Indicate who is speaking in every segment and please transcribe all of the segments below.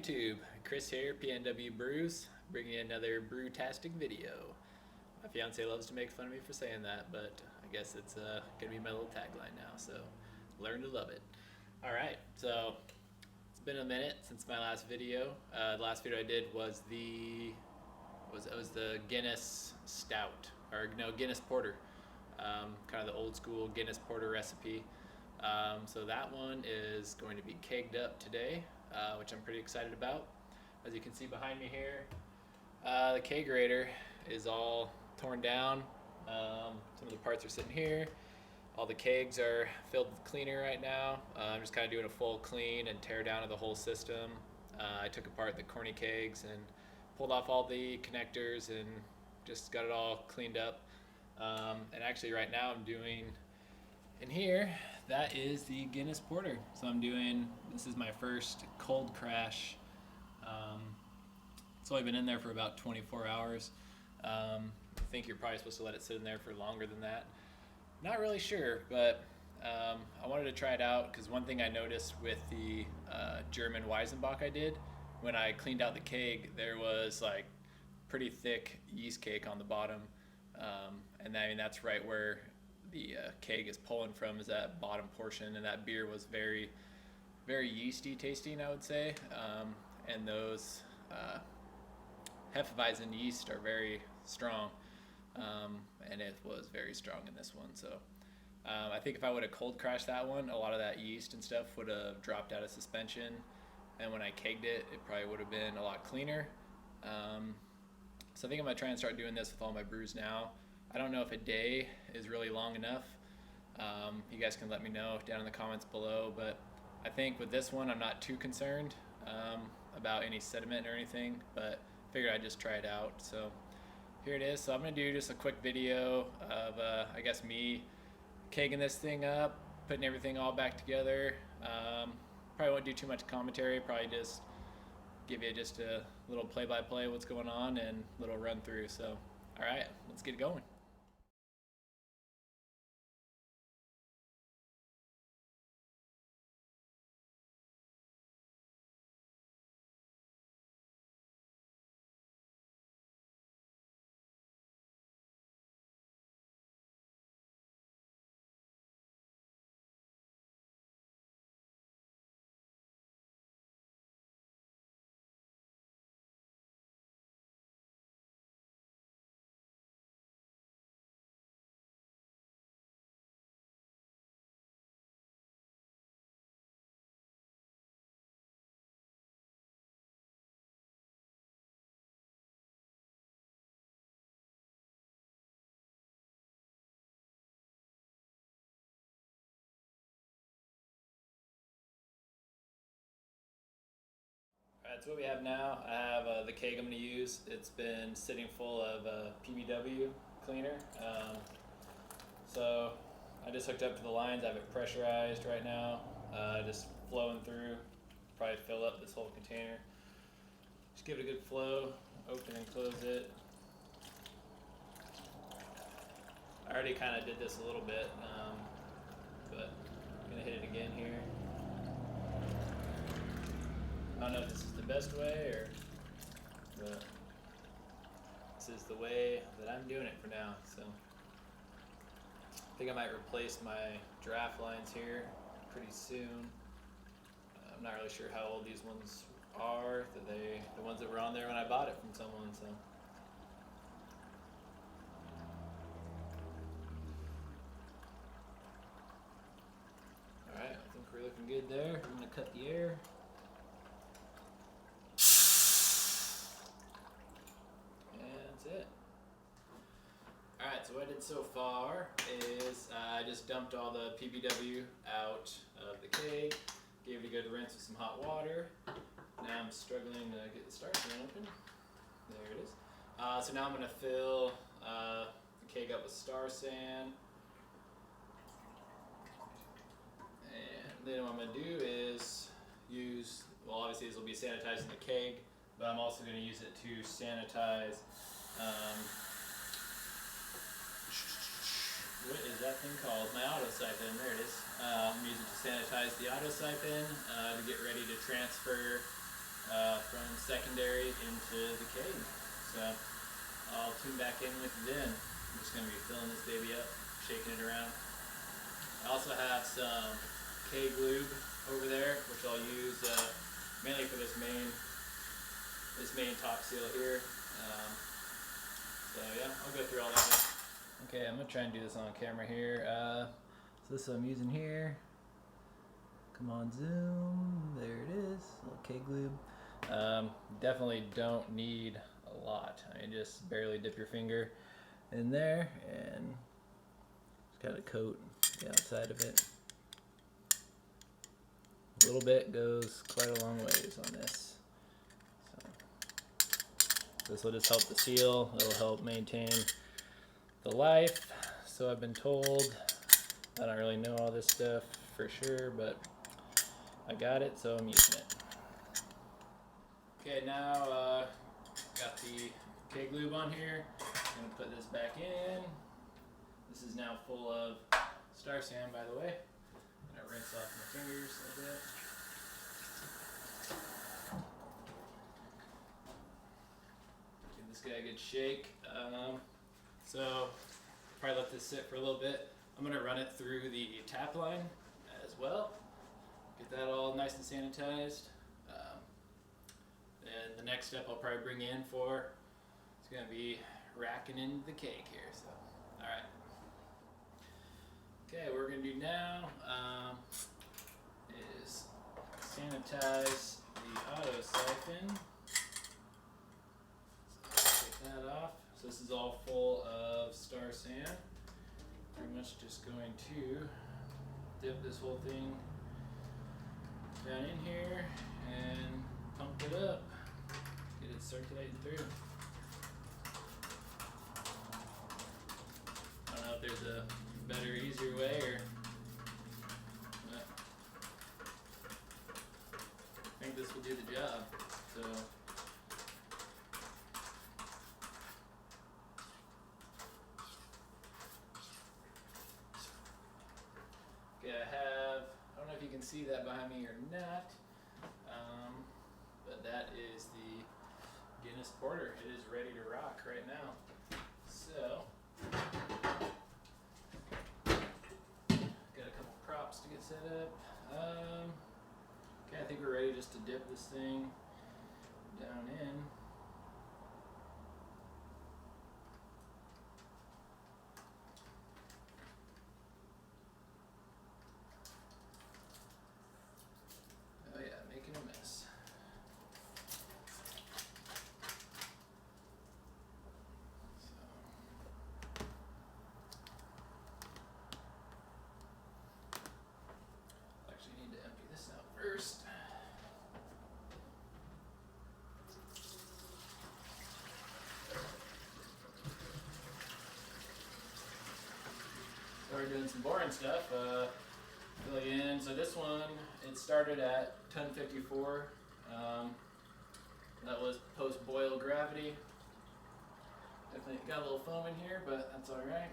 Speaker 1: YouTube? Chris here, PNW Brews, bringing you another brew-tastic video. My fiance loves to make fun of me for saying that, but I guess it's gonna be my little tagline now, so learn to love it. Alright, so it's been a minute since my last video. The last video I did was the Guinness Stout, or no, Guinness Porter. Kind of the old school Guinness Porter recipe. So that one is going to be kegged up today, which I'm pretty excited about. As you can see behind me here, the kegorator is all torn down. Some of the parts are sitting here. All the kegs are filled with cleaner right now. I'm just kind of doing a full clean and tear down of the whole system. I took apart the corny kegs and pulled off all the connectors and just got it all cleaned up. And actually right now I'm doing in here, that is the Guinness Porter. So this is my first cold crash. It's only been in there for about 24 hours. I think you're probably supposed to let it sit in there for longer than that. Not really sure, but I wanted to try it out because one thing I noticed with the German Weizenbock I did, when I cleaned out the keg, there was like pretty thick yeast cake on the bottom. And that's right where the keg is pulling from, is that bottom portion, and that beer was very, very yeasty tasting, I would say. And those Hefeweizen yeast are very strong, and it was very strong in this one. So I think if I would have cold crashed that one, a lot of that yeast and stuff would have dropped out of suspension, and when I kegged it, it probably would have been a lot cleaner. So I think I'm gonna try and start doing this with all my brews now. I don't know if a day is really long enough. You guys can let me know down in the comments below, but I think with this one I'm not too concerned about any sediment or anything, but figured I'd just try it out. So here it is. So I'm gonna do just a quick video of I guess me kegging this thing up, putting everything all back together. Probably won't do too much commentary, probably just give you just a little play-by-play what's going on and little run through. So all right, let's get going. Alright, so what we have now, I have the keg I'm going to use. It's been sitting full of PBW cleaner. So I just hooked up to the lines. I have it pressurized right now, just flowing through. Probably fill up this whole container. Just give it a good flow, open and close it. I already kind of did this a little bit, but I'm going to hit it again here. I don't know if this is the best way, but this is the way that I'm doing it for now. So I think I might replace my draft lines here pretty soon. I'm not really sure how old these ones are, the ones that were on there when I bought it from someone. So all right, I think we're looking good there. I'm going to cut the air. That's it. Alright, so what I did so far is I just dumped all the PBW out of the keg, gave it a good rinse with some hot water. Now I'm struggling to get the start gun open. There it is. So now I'm going to fill the keg up with Star San. And then what I'm going to do is well, obviously this will be sanitizing the keg, but I'm also going to use it to sanitize, what is that thing called? My auto siphon, there it is. I'm using it to sanitize the auto siphon to get ready to transfer from secondary into the keg. So I'll tune back in with you then. I'm just going to be filling this baby up, shaking it around. I also have some keg lube over there, which I'll use mainly for this main top seal here. So yeah, I'll go through all that. Okay, I'm gonna try and do this on camera here. So this is what I'm using here. Come on, zoom. There it is. A little keg lube. Definitely don't need a lot. I mean, just barely dip your finger in there and just kind of coat the outside of it. A little bit goes quite a long ways on this. So this will just help the seal. It'll help maintain the life. So I've been told. I don't really know all this stuff for sure, but I got it, so I'm using it. Okay, now got the keg lube on here. I'm gonna put this back in. This is now full of Star Sand, by the way. I'm gonna rinse off my fingers a little bit. Give this guy a good shake. So probably let this sit for a little bit. I'm gonna run it through the tap line as well. Get that all nice and sanitized. And the next step I'll probably bring in for is gonna be racking into the keg here. So, all right. Okay, what we're gonna do now is sanitize the auto siphon. So take that off. So this is all full of Star Sand. Pretty much just going to dip this whole thing down in here and pump it up. Get it circulating through. I don't know if there's a better, easier way, or I think this will do the job. So okay, I don't know if you can see that behind me or not, but that is the Guinness Porter. It is ready to rock right now. So got a couple props to get set up. Okay, I think we're ready just to dip this thing down in. Oh yeah, making a mess. Actually need to empty this out first. So we're doing some boring stuff. Filling in. So this one, it started at 1054. That was post-boil gravity. Definitely got a little foam in here, but that's all right.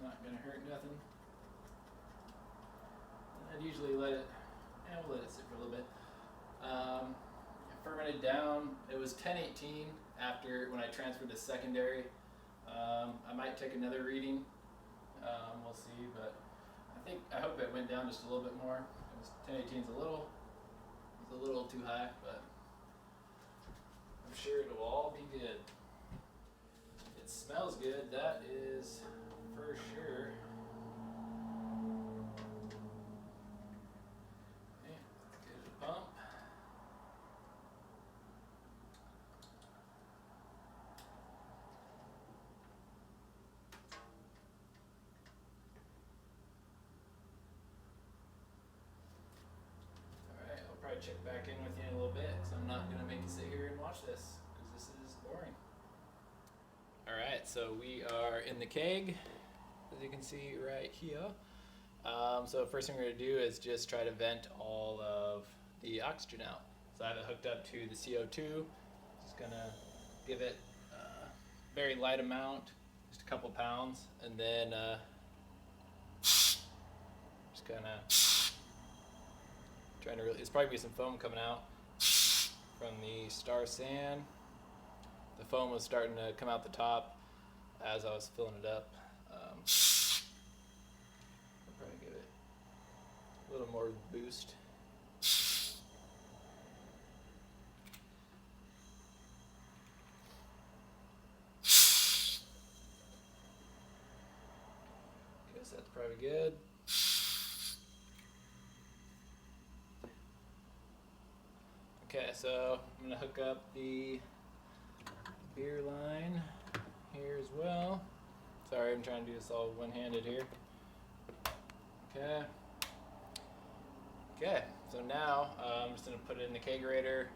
Speaker 1: Not gonna hurt nothing. I'd usually we'll let it sit for a little bit. It fermented down. It was 1018 after when I transferred to secondary. I might take another reading. We'll see, but I hope it went down just a little bit more. It was 1018 is a little too high, but I'm sure it will all be good. It smells good, that is for sure. Okay, let's give it a pump. Alright, I'll probably check back in with you in a little bit, because I'm not going to make you sit here and watch this, because this is boring. Alright, so we are in the keg, as you can see right here. So first thing we're going to do is just try to vent all of the oxygen out. So I have it hooked up to the CO2. Just going to give it a very light amount, just a couple pounds, and then just kind of trying to really, there's probably be some foam coming out. from the Star San. The foam was starting to come out the top as I was filling it up. I'll probably give it a little more boost. Guess that's probably good. Okay, so I'm gonna hook up the beer line here as well. Sorry, I'm trying to do this all one-handed here. Okay. Okay, so now I'm just gonna put it in the kegerator,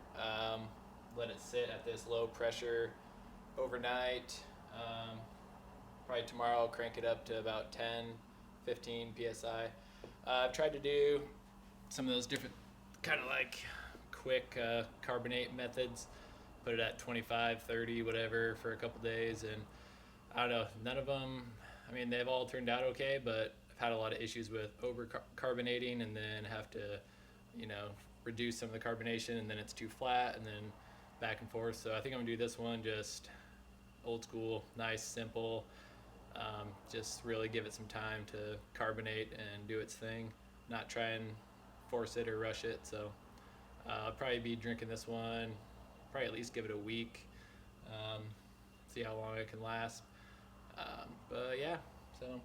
Speaker 1: let it sit at this low pressure overnight. Probably tomorrow I'll crank it up to about 10, 15 psi. I've tried to do some of those different kind of like quick carbonate methods, put it at 25, 30, whatever for a couple days, and I don't know, none of them, I mean, they've all turned out okay, but I've had a lot of issues with over carbonating and then have to, you know, reduce some of the carbonation and then it's too flat and then back and forth. So I think I'm gonna do this one just old school, nice, simple, just really give it some time to carbonate and do its thing, not try and force it or rush it. So I'll probably be drinking this one, probably at least give it a week, see how long it can last. But yeah, so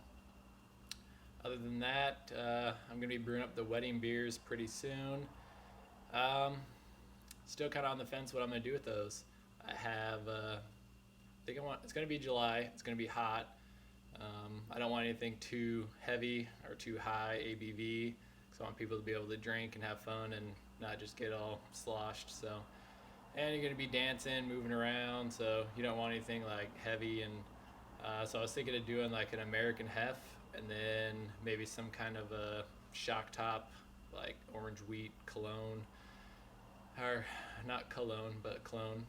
Speaker 1: other than that, I'm gonna be brewing up the wedding beers pretty soon. Still kind of on the fence what I'm gonna do with those. I have, it's gonna be July, it's gonna be hot. I don't want anything too heavy or too high ABV, because I want people to be able to drink and have fun and not just get all sloshed. So, and you're gonna be dancing, moving around, so you don't want anything like heavy. And so I was thinking of doing like an American Hef and then maybe some kind of a shock top, like orange wheat cologne, or not cologne, but clone.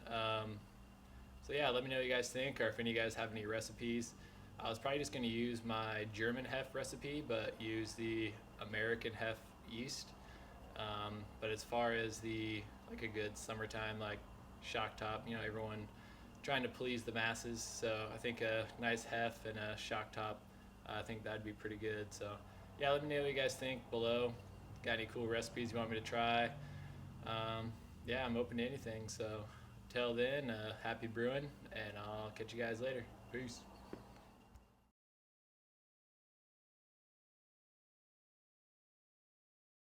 Speaker 1: So yeah, let me know what you guys think, or if any of you guys have any recipes. I was probably just gonna use my German Hef recipe, but use the American Hef yeast. But as far as the like a good summertime like shock top, you know, everyone trying to please the masses, so I think a nice Hef and a shock top, I think that'd be pretty good. So yeah, let me know what you guys think below. Got any cool recipes you want me to try? Yeah, I'm open to anything. So till then, happy brewing, and I'll catch you guys later. Peace.